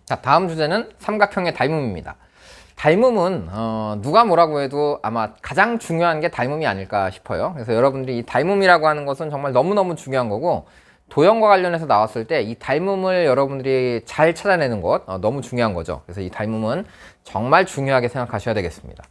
자, 다음 주제는 삼각형의 닮음입니다. 닮음은 누가 뭐라고 해도 아마 가장 중요한 게 닮음이 아닐까 싶어요. 그래서 여러분들이 이 닮음이라고 하는 것은 정말 너무너무 중요한 거고, 도형과 관련해서 나왔을 때 이 닮음을 여러분들이 잘 찾아내는 것 너무 중요한 거죠. 그래서 이 닮음은 정말 중요하게 생각하셔야 되겠습니다.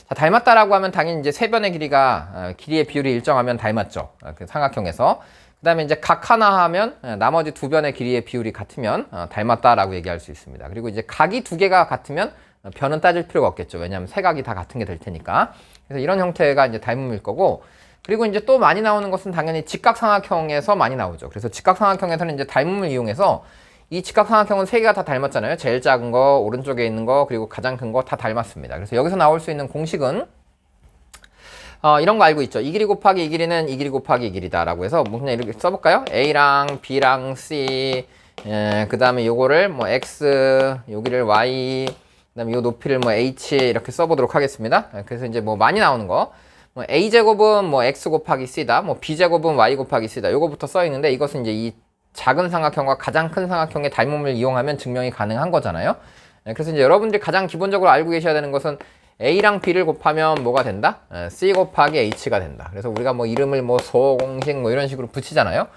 자, 닮았다라고 하면 당연히 이제 세 변의 길이가 길이의 비율이 일정하면 닮았죠. 그 삼각형에서. 그 다음에 이제 각 하나 하면 나머지 두 변의 길이의 비율이 같으면 닮았다라고 얘기할 수 있습니다. 그리고 이제 각이 두 개가 같으면 변은 따질 필요가 없겠죠. 왜냐하면 세 각이 다 같은 게 될 테니까. 그래서 이런 형태가 이제 닮음일 거고, 그리고 이제 또 많이 나오는 것은 당연히 직각삼각형에서 많이 나오죠. 그래서 직각삼각형에서는 이제 닮음을 이용해서 이 직각삼각형은 세 개가 다 닮았잖아요. 제일 작은 거, 오른쪽에 있는 거, 그리고 가장 큰 거 다 닮았습니다. 그래서 여기서 나올 수 있는 공식은 이런 거 알고 있죠. 이 길이 곱하기 이 길이는 이 길이 곱하기 이 길이다 라고 해서 뭐 그냥 이렇게 써볼까요? A랑 B랑 C, 그 다음에 요거를 뭐 X, 여기를 Y, 그 다음에 요 높이를 뭐 H 이렇게 써보도록 하겠습니다. 그래서 이제 뭐 많이 나오는 거, 뭐 A제곱은 뭐 X 곱하기 C다, 뭐 B제곱은 Y 곱하기 C다, 요거부터 써 있는데, 이것은 이제 이 작은 삼각형과 가장 큰 삼각형의 닮음을 이용하면 증명이 가능한 거잖아요. 그래서 이제 여러분들이 가장 기본적으로 알고 계셔야 되는 것은 A랑 B를 곱하면 뭐가 된다? C 곱하기 H가 된다. 그래서 우리가 뭐 이름을 뭐 소공식 뭐 이런 식으로 붙이잖아요.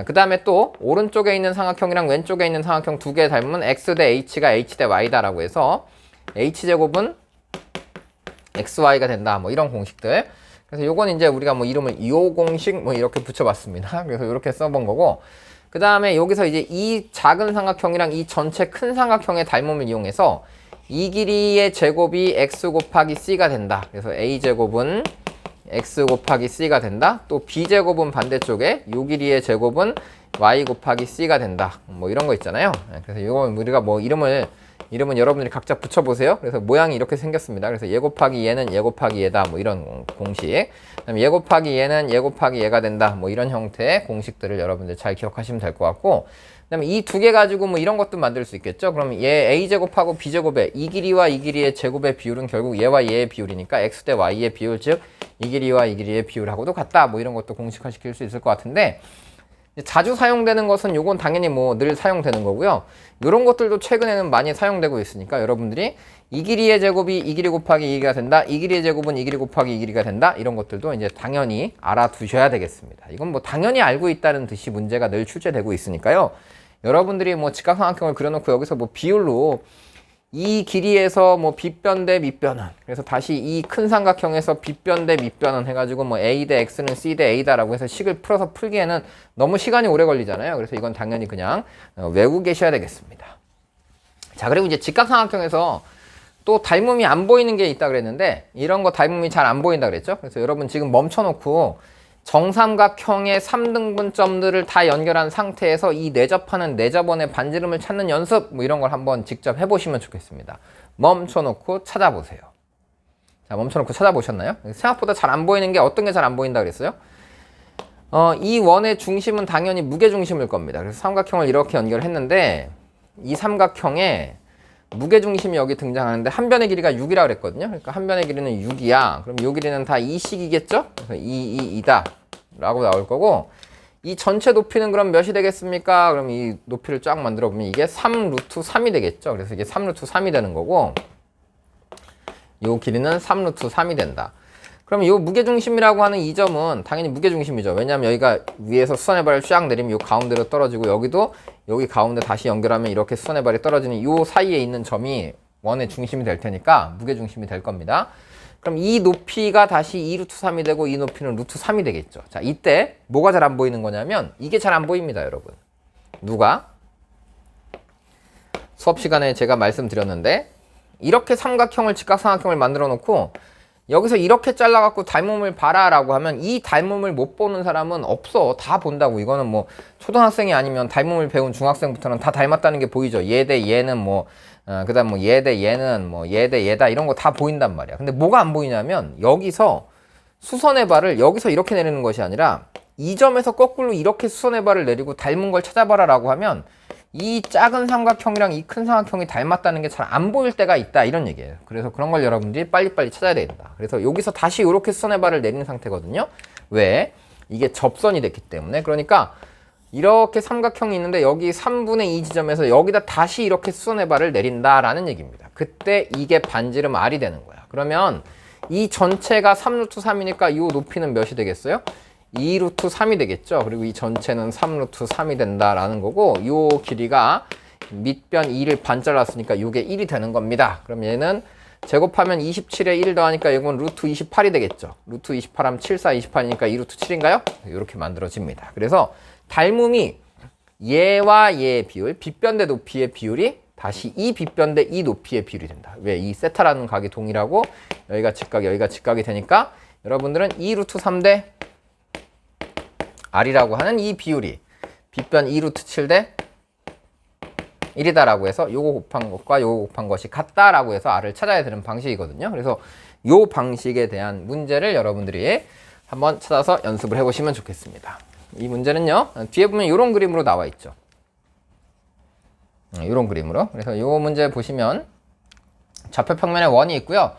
그 다음에 또 오른쪽에 있는 삼각형이랑 왼쪽에 있는 삼각형 두 개 닮으면 X 대 H가 H 대 Y다 라고 해서 H제곱은 XY가 된다. 뭐 이런 공식들. 그래서 요건 이제 우리가 뭐 이름을 이오 공식 뭐 이렇게 붙여봤습니다. 그래서 이렇게 써본 거고, 그 다음에 여기서 이제 이 작은 삼각형이랑 이 전체 큰 삼각형의 닮음을 이용해서 이 길이의 제곱이 x 곱하기 c가 된다. 그래서 a제곱은 x 곱하기 c가 된다. 또 b제곱은 반대쪽에 요 길이의 제곱은 y 곱하기 c가 된다. 뭐 이런 거 있잖아요. 그래서 이거 우리가 뭐 이름은 여러분들이 각자 붙여보세요. 그래서 모양이 이렇게 생겼습니다. 그래서 얘 곱하기 얘는 얘 곱하기 얘다. 뭐 이런 공식. 그다음에 얘 곱하기 얘는 얘 곱하기 얘가 된다. 뭐 이런 형태의 공식들을 여러분들 잘 기억하시면 될 것 같고, 그다음에 이 두 개 가지고 뭐 이런 것도 만들 수 있겠죠. 그럼 얘 a제곱하고 b제곱의 이 길이와 이 길이의 제곱의 비율은 결국 얘와 얘의 비율이니까 x 대 y의 비율, 즉 이 길이와 이 길이의 비율하고도 같다. 뭐 이런 것도 공식화 시킬 수 있을 것 같은데, 자주 사용되는 것은 요건 당연히 뭐 늘 사용되는 거고요. 이런 것들도 최근에는 많이 사용되고 있으니까 여러분들이 이 길이의 제곱이 이 길이 곱하기 이 길이가 된다. 이 길이의 제곱은 이 길이 곱하기 이 길이가 된다. 이런 것들도 이제 당연히 알아두셔야 되겠습니다. 이건 뭐 당연히 알고 있다는 듯이 문제가 늘 출제되고 있으니까요. 여러분들이 뭐 직각삼각형을 그려놓고 여기서 뭐 비율로 이 길이에서 뭐 빗변 대 밑변은, 그래서 다시 이 큰 삼각형에서 빗변 대 밑변은 해가지고 뭐 a 대 x는 c 대 a다라고 해서 식을 풀어서 풀기에는 너무 시간이 오래 걸리잖아요. 그래서 이건 당연히 그냥 외우고 계셔야 되겠습니다. 자, 그리고 이제 직각삼각형에서 또 닮음이 안 보이는 게 있다 그랬는데, 이런 거 닮음이 잘 안 보인다 그랬죠. 그래서 여러분 지금 멈춰놓고 정삼각형의 3등분점들을 다 연결한 상태에서 이 내접하는 내접원의 반지름을 찾는 연습, 뭐 이런 걸 한번 직접 해보시면 좋겠습니다. 멈춰놓고 찾아보세요. 자, 멈춰놓고 찾아보셨나요? 생각보다 잘 안 보이는 게 어떤 게 잘 안 보인다 그랬어요? 이 원의 중심은 당연히 무게중심일 겁니다. 그래서 삼각형을 이렇게 연결했는데, 이 삼각형에 무게중심이 여기 등장하는데 한 변의 길이가 6이라 그랬거든요. 그러니까 한 변의 길이는 6이야. 그럼 이 길이는 다 2식이겠죠? 그래서 2다 라고 나올 거고, 이 전체 높이는 그럼 몇이 되겠습니까? 그럼 이 높이를 쫙 만들어 보면 이게 3 루트 3이 되겠죠? 그래서 이게 3 루트 3이 되는 거고, 이 길이는 3 루트 3이 된다. 그럼 이 무게중심이라고 하는 이 점은 당연히 무게중심이죠. 왜냐하면 여기가 위에서 수선의 발을 쫙 내리면 이 가운데로 떨어지고, 여기도 여기 가운데 다시 연결하면 이렇게 수선의 발이 떨어지는 이 사이에 있는 점이 원의 중심이 될 테니까 무게중심이 될 겁니다. 그럼 이 높이가 다시 2 루트 3이 되고 이 높이는 루트 3이 되겠죠. 자, 이때 뭐가 잘 안 보이는 거냐면 이게 잘 안 보입니다, 여러분. 누가? 수업 시간에 제가 말씀드렸는데, 이렇게 삼각형을 직각삼각형을 만들어 놓고 여기서 이렇게 잘라갖고 닮음을 봐라 라고 하면 이 닮음을 못 보는 사람은 없어. 다 본다고. 이거는 뭐 초등학생이 아니면 닮음을 배운 중학생부터는 다 닮았다는 게 보이죠. 얘 대 얘는 뭐 그 다음 뭐 얘 대 얘는 뭐 얘 대 얘다 이런 거 다 보인단 말이야. 근데 뭐가 안 보이냐면 여기서 수선의 발을 여기서 이렇게 내리는 것이 아니라 이 점에서 거꾸로 이렇게 수선의 발을 내리고 닮은 걸 찾아봐라 라고 하면 이 작은 삼각형이랑 이 큰 삼각형이 닮았다는 게 잘 안 보일 때가 있다, 이런 얘기예요. 그래서 그런 걸 여러분들이 빨리빨리 찾아야 된다. 그래서 여기서 다시 이렇게 수선의 발을 내리는 상태거든요. 왜? 이게 접선이 됐기 때문에. 그러니까 이렇게 삼각형이 있는데 여기 3분의 2 지점에서 여기다 다시 이렇게 수선의 발을 내린다라는 얘기입니다. 그때 이게 반지름 R이 되는 거야. 그러면 이 전체가 3루트 3이니까 이 높이는 몇이 되겠어요? 2루트 3이 되겠죠. 그리고 이 전체는 3루트 3이 된다라는 거고 이 길이가 밑변 2를 반 잘랐으니까 이게 1이 되는 겁니다. 그럼 얘는 제곱하면 27에 1 더하니까 이건 루트 28이 되겠죠. 루트 28하면 7, 4, 28이니까 2루트 7인가요? 이렇게 만들어집니다. 그래서 닮음이 얘와 얘의 비율, 빗변 대 높이의 비율이 다시 이 빗변 대 이 높이의 비율이 된다. 왜? 이 세타라는 각이 동일하고 여기가 직각, 여기가 직각이 되니까 여러분들은 2루트 3 대 R이라고 하는 이 비율이 빗변 2루트 7 대 1이다라고 해서 요거 곱한 것과 요거 곱한 것이 같다라고 해서 R을 찾아야 되는 방식이거든요. 그래서 요 방식에 대한 문제를 여러분들이 한번 찾아서 연습을 해보시면 좋겠습니다. 이 문제는요, 뒤에 보면 이런 그림으로 나와 있죠. 이런 그림으로. 그래서 이 문제 보시면 좌표 평면에 원이 있고요.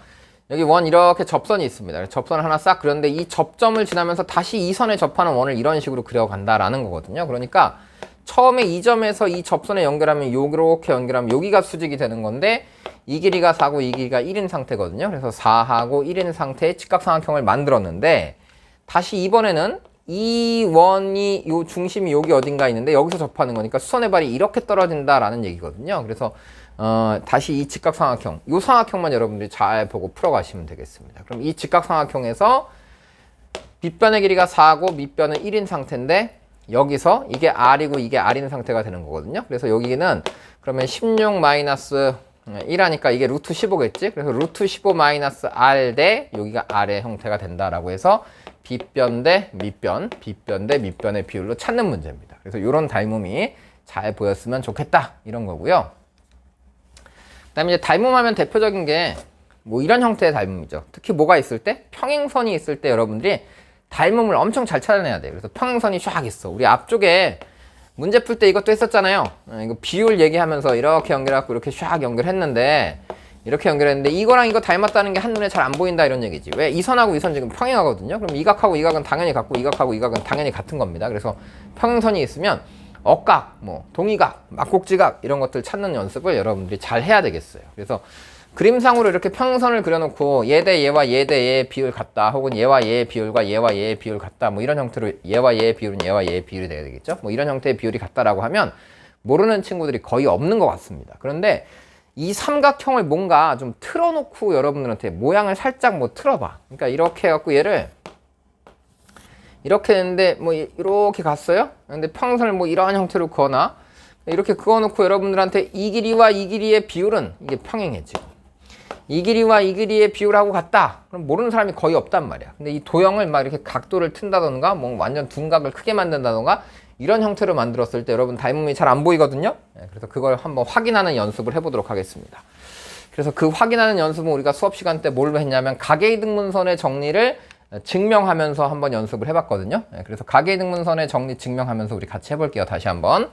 여기 원 이렇게 접선이 있습니다. 접선을 하나 싹 그렸는데 이 접점을 지나면서 다시 이 선에 접하는 원을 이런 식으로 그려간다라는 거거든요. 그러니까 처음에 이 점에서 이 접선에 연결하면 이렇게 연결하면 여기가 수직이 되는 건데 이 길이가 4고 이 길이가 1인 상태거든요. 그래서 4하고 1인 상태의 직각삼각형을 만들었는데 다시 이번에는 이 원이 요 중심이 여기 어딘가 있는데 여기서 접하는 거니까 수선의 발이 이렇게 떨어진다라는 얘기거든요. 그래서 다시 이 직각삼각형, 요 삼각형만 여러분들이 잘 보고 풀어가시면 되겠습니다. 그럼 이 직각삼각형에서 빗변의 길이가 4고 밑변은 1인 상태인데 여기서 이게 R이고 이게 R인 상태가 되는 거거든요. 그래서 여기는 그러면 16 마이너스 1하니까 이게 루트 15겠지? 그래서 루트 15 마이너스 R 대 여기가 R의 형태가 된다라고 해서 빗변 대 밑변, 빗변 대 밑변의 비율로 찾는 문제입니다. 그래서 이런 닮음이 잘 보였으면 좋겠다 이런 거고요. 그다음에 이제 닮음하면 대표적인 게 뭐 이런 형태의 닮음이죠. 특히 뭐가 있을 때? 평행선이 있을 때 여러분들이 닮음을 엄청 잘 찾아내야 돼요. 그래서 평행선이 쫙 있어. 우리 앞쪽에 문제 풀 때 이것도 했었잖아요. 이거 비율 얘기하면서 이렇게 연결해갖고 이렇게 쫙 연결했는데 이렇게 연결했는데 이거랑 이거 닮았다는 게 한눈에 잘 안 보인다 이런 얘기지. 왜? 이 선하고 이 선 지금 평행하거든요. 그럼 이 각하고 이 각은 당연히 같고 이 각하고 이 각은 당연히 같은 겁니다. 그래서 평행선이 있으면 억각, 뭐 동의각, 막곡지각 이런 것들 찾는 연습을 여러분들이 잘 해야 되겠어요. 그래서 그림상으로 이렇게 평행선을 그려놓고 얘 대 얘와 얘 대 얘의 비율 같다 혹은 얘와 얘의 비율과 얘와 얘의 비율 같다 뭐 이런 형태로 얘와 얘의 비율은 얘와 얘의 비율이 돼야 되겠죠. 뭐 이런 형태의 비율이 같다라고 하면 모르는 친구들이 거의 없는 것 같습니다. 그런데 이 삼각형을 뭔가 좀 틀어놓고 여러분들한테 모양을 살짝 뭐 틀어봐. 그러니까 이렇게 해갖고 얘를 이렇게 했는데 뭐 이렇게 갔어요. 근데 평행선을 뭐 이런 형태로 그어놔. 이렇게 그어놓고 여러분들한테 이 길이와 이 길이의 비율은 이게 평행해 지금. 이 길이와 이 길이의 비율하고 같다. 그럼 모르는 사람이 거의 없단 말이야. 근데 이 도형을 막 이렇게 각도를 튼다던가 뭐 완전 둔각을 크게 만든다던가 이런 형태로 만들었을 때 여러분 닮음이 잘 안 보이거든요. 그래서 그걸 한번 확인하는 연습을 해보도록 하겠습니다. 그래서 그 확인하는 연습은 우리가 수업 시간 때 뭘로 했냐면 가계이등분선의 정리를 증명하면서 한번 연습을 해봤거든요. 그래서 가계이등분선의 정리 증명하면서 우리 같이 해볼게요. 다시 한번.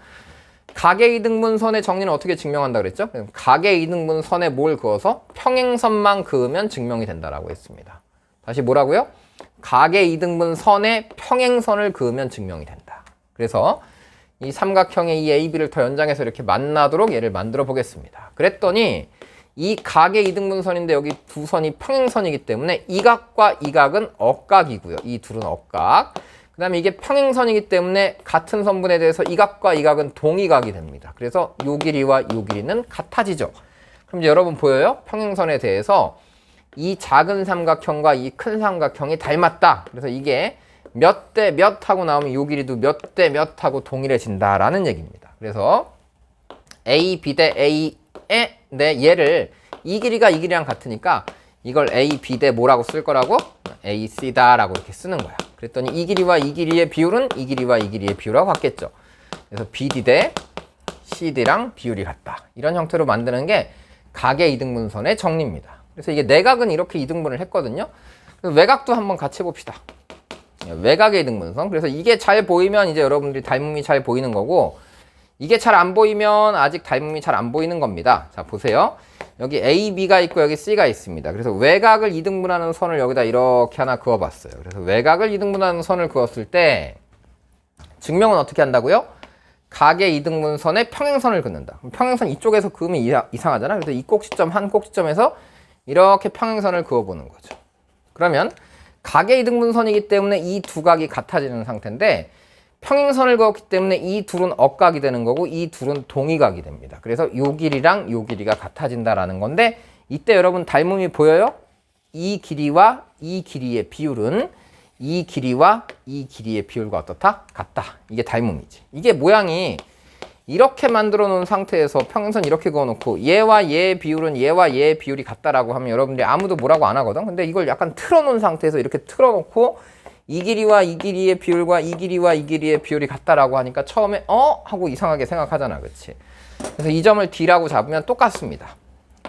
가계이등분선의 정리는 어떻게 증명한다 그랬죠? 가계이등분선에 뭘 그어서 평행선만 그으면 증명이 된다라고 했습니다. 다시 뭐라고요? 가계이등분선에 평행선을 그으면 증명이 된다. 그래서 이 삼각형의 이 AB를 더 연장해서 이렇게 만나도록 얘를 만들어 보겠습니다. 그랬더니 이 가계이등분선인데 여기 두 선이 평행선이기 때문에 이 각과 이 각은 억각이고요. 이 둘은 억각. 그 다음에 이게 평행선이기 때문에 같은 선분에 대해서 이 각과 이 각은 동의각이 됩니다. 그래서 요 길이와 요 길이는 같아지죠. 그럼 이제 여러분 보여요? 평행선에 대해서 이 작은 삼각형과 이 큰 삼각형이 닮았다. 그래서 이게 몇 대 몇 하고 나오면 요 길이도 몇 대 몇 하고 동일해진다라는 얘기입니다. 그래서 A, B 대 A의 얘를 이 길이가 이 길이랑 같으니까 이걸 A, B 대 뭐라고 쓸 거라고? A, C다라고 이렇게 쓰는 거야. 그랬더니 이 길이와 이 길이의 비율은 이 길이와 이 길이의 비율하고 같겠죠. 그래서 BD 대 CD랑 비율이 같다. 이런 형태로 만드는 게 가계이등분선의 정리입니다. 그래서 이게 내각은 이렇게 이등분을 했거든요. 외곽도 한번 같이 해봅시다. 외곽의 이등분선. 그래서 이게 잘 보이면 이제 여러분들이 닮음이 잘 보이는 거고 이게 잘 안 보이면 아직 닮음이 잘 안 보이는 겁니다. 자, 보세요. 여기 A, B가 있고 여기 C가 있습니다. 그래서 외곽을 이등분하는 선을 여기다 이렇게 하나 그어봤어요. 그래서 외곽을 이등분하는 선을 그었을 때 증명은 어떻게 한다고요? 각의 이등분선에 평행선을 긋는다. 그럼 평행선 이쪽에서 그으면 이상하잖아. 그래서 이 꼭지점 한 꼭지점에서 이렇게 평행선을 그어보는 거죠. 그러면 각의 이등분선이기 때문에 이 두 각이 같아지는 상태인데 평행선을 그었기 때문에 이 둘은 억각이 되는 거고 이 둘은 동의각이 됩니다. 그래서 요 길이랑 요 길이가 같아진다라는 건데 이때 여러분 닮음이 보여요? 이 길이와 이 길이의 비율은 이 길이와 이 길이의 비율과 어떻다? 같다. 이게 닮음이지. 이게 모양이 이렇게 만들어 놓은 상태에서 평행선 이렇게 그어놓고 얘와 얘의 비율은 얘와 얘의 비율이 같다라고 하면 여러분들이 아무도 뭐라고 안 하거든. 근데 이걸 약간 틀어놓은 상태에서 이렇게 틀어놓고 이 길이와 이 길이의 비율과 이 길이와 이 길이의 비율이 같다라고 하니까 처음에 하고 이상하게 생각하잖아. 그치? 그래서 이 점을 D라고 잡으면 똑같습니다.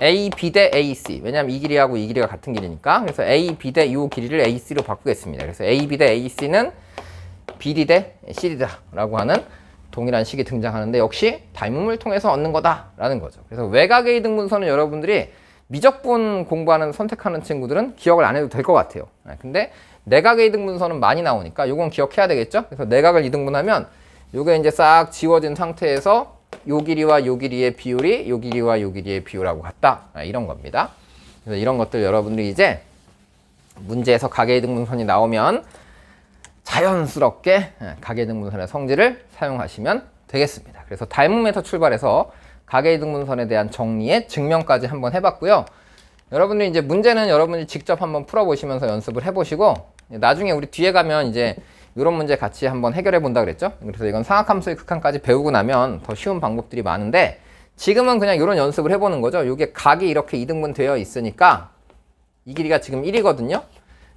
A, B 대 AC. 왜냐면 이 길이하고 이 길이가 같은 길이니까. 그래서 A, B 대 이 길이를 AC로 바꾸겠습니다. 그래서 A, B 대 AC는 BD 대 CD다 라고 하는 동일한 식이 등장하는데 역시 닮음을 통해서 얻는 거다라는 거죠. 그래서 외곽의 이등분선은 여러분들이 미적분 공부하는 선택하는 친구들은 기억을 안 해도 될 것 같아요. 근데 내각의 이등분선은 많이 나오니까 요건 기억해야 되겠죠. 그래서 내각을 이등분하면 요게 이제 싹 지워진 상태에서 요 길이와 요 길이의 비율이 요 길이와 요 길이의 비율하고 같다. 이런 겁니다. 그래서 이런 것들 여러분들이 이제 문제에서 각의 이등분선이 나오면 자연스럽게 각의 이등분선의 성질을 사용하시면 되겠습니다. 그래서 닮음에서 출발해서 각의 이등분선에 대한 정리의 증명까지 한번 해봤고요. 여러분들이 이제 문제는 여러분이 직접 한번 풀어보시면서 연습을 해보시고 나중에 우리 뒤에 가면 이제 이런 문제 같이 한번 해결해 본다 그랬죠. 그래서 이건 상학함수의 극한까지 배우고 나면 더 쉬운 방법들이 많은데 지금은 그냥 이런 연습을 해보는 거죠. 이게 각이 이렇게 이등분 되어 있으니까 이 길이가 지금 1이거든요.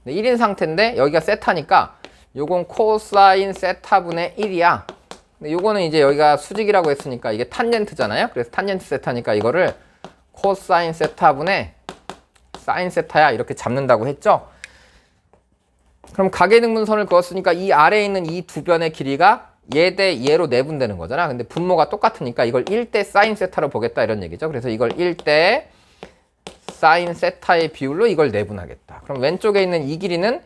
1인 상태인데 여기가 세타니까 요건 코사인 세타분의 1이야. 근데 요거는 이제 여기가 수직이라고 했으니까 이게 탄젠트잖아요. 그래서 탄젠트 세타니까 이거를 코사인 세타분의 사인 세타야 이렇게 잡는다고 했죠. 그럼 각의 등분선을 그었으니까 이 아래에 있는 이 두 변의 길이가 얘 대 얘로 내분되는 거잖아. 근데 분모가 똑같으니까 이걸 1대 사인 세타로 보겠다 이런 얘기죠. 그래서 이걸 1대 사인 세타의 비율로 이걸 내분하겠다. 그럼 왼쪽에 있는 이 길이는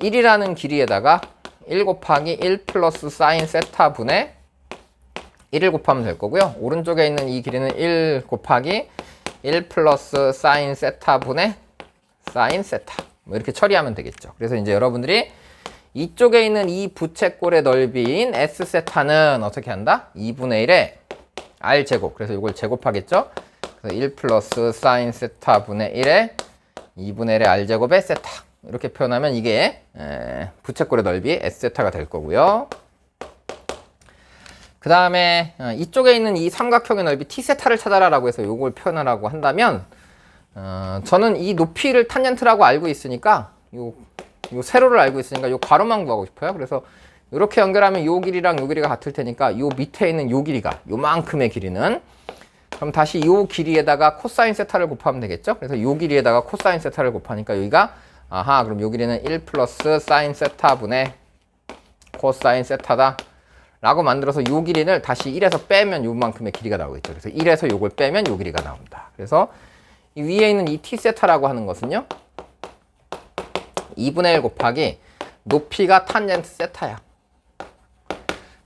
1이라는 길이에다가 1 곱하기 1 플러스 사인 세타 분의 1을 곱하면 될 거고요. 오른쪽에 있는 이 길이는 1 곱하기 1 플러스 사인 세타 분의 사인 세타. 뭐 이렇게 처리하면 되겠죠. 그래서 이제 여러분들이 이쪽에 있는 이 부채꼴의 넓이인 S세타는 어떻게 한다? 2분의 1에 R제곱. 그래서 이걸 제곱하겠죠? 그래서 1 플러스 사인 세타 분의 1에 2분의 1의 R제곱의 세타. 이렇게 표현하면 이게 부채꼴의 넓이 S세타가 될 거고요. 그 다음에 이쪽에 있는 이 삼각형의 넓이 T세타를 찾아라 라고 해서 이걸 표현하라고 한다면 저는 이 높이를 탄젠트라고 알고 있으니까 요 세로를 알고 있으니까 요 괄호만 구하고 싶어요. 그래서 이렇게 연결하면 요 길이랑 요 길이가 같을 테니까 요 밑에 있는 요 길이가 요만큼의 길이는 그럼 다시 요 길이에다가 코사인 세타를 곱하면 되겠죠. 그래서 요 길이에다가 코사인 세타를 곱하니까 여기가 그럼 요 길이는 1 플러스 사인 세타 분의 코사인 세타다 라고 만들어서 요 길이를 다시 1에서 빼면 요만큼의 길이가 나오겠죠. 그래서 1에서 요걸 빼면 요 길이가 나온다. 그래서 이 위에 있는 이 T세타라고 하는 것은요 2분의 1 곱하기 높이가 탄젠트 세타야.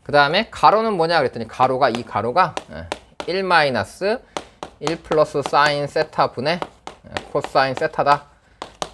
그 다음에 가로는 뭐냐 그랬더니 가로가 이 가로가 1 마이너스 1 플러스 사인 세타 분의 코사인 세타다.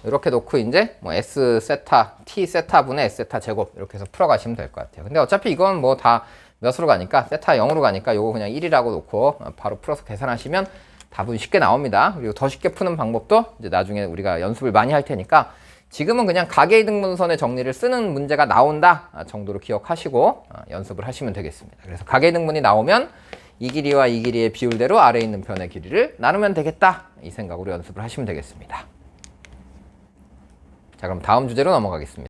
이렇게 놓고 이제 뭐 S 세타, T 세타 분의 S 세타 제곱 이렇게 해서 풀어가시면 될 것 같아요. 근데 어차피 이건 뭐 다 몇으로 가니까 세타 0으로 가니까 요거 그냥 1이라고 놓고 바로 풀어서 계산하시면 답은 쉽게 나옵니다. 그리고 더 쉽게 푸는 방법도 이제 나중에 우리가 연습을 많이 할 테니까 지금은 그냥 각의 이등분선의 정리를 쓰는 문제가 나온다 정도로 기억하시고 연습을 하시면 되겠습니다. 그래서 각의 이등분이 나오면 이 길이와 이 길이의 비율대로 아래에 있는 변의 길이를 나누면 되겠다 이 생각으로 연습을 하시면 되겠습니다. 자, 그럼 다음 주제로 넘어가겠습니다.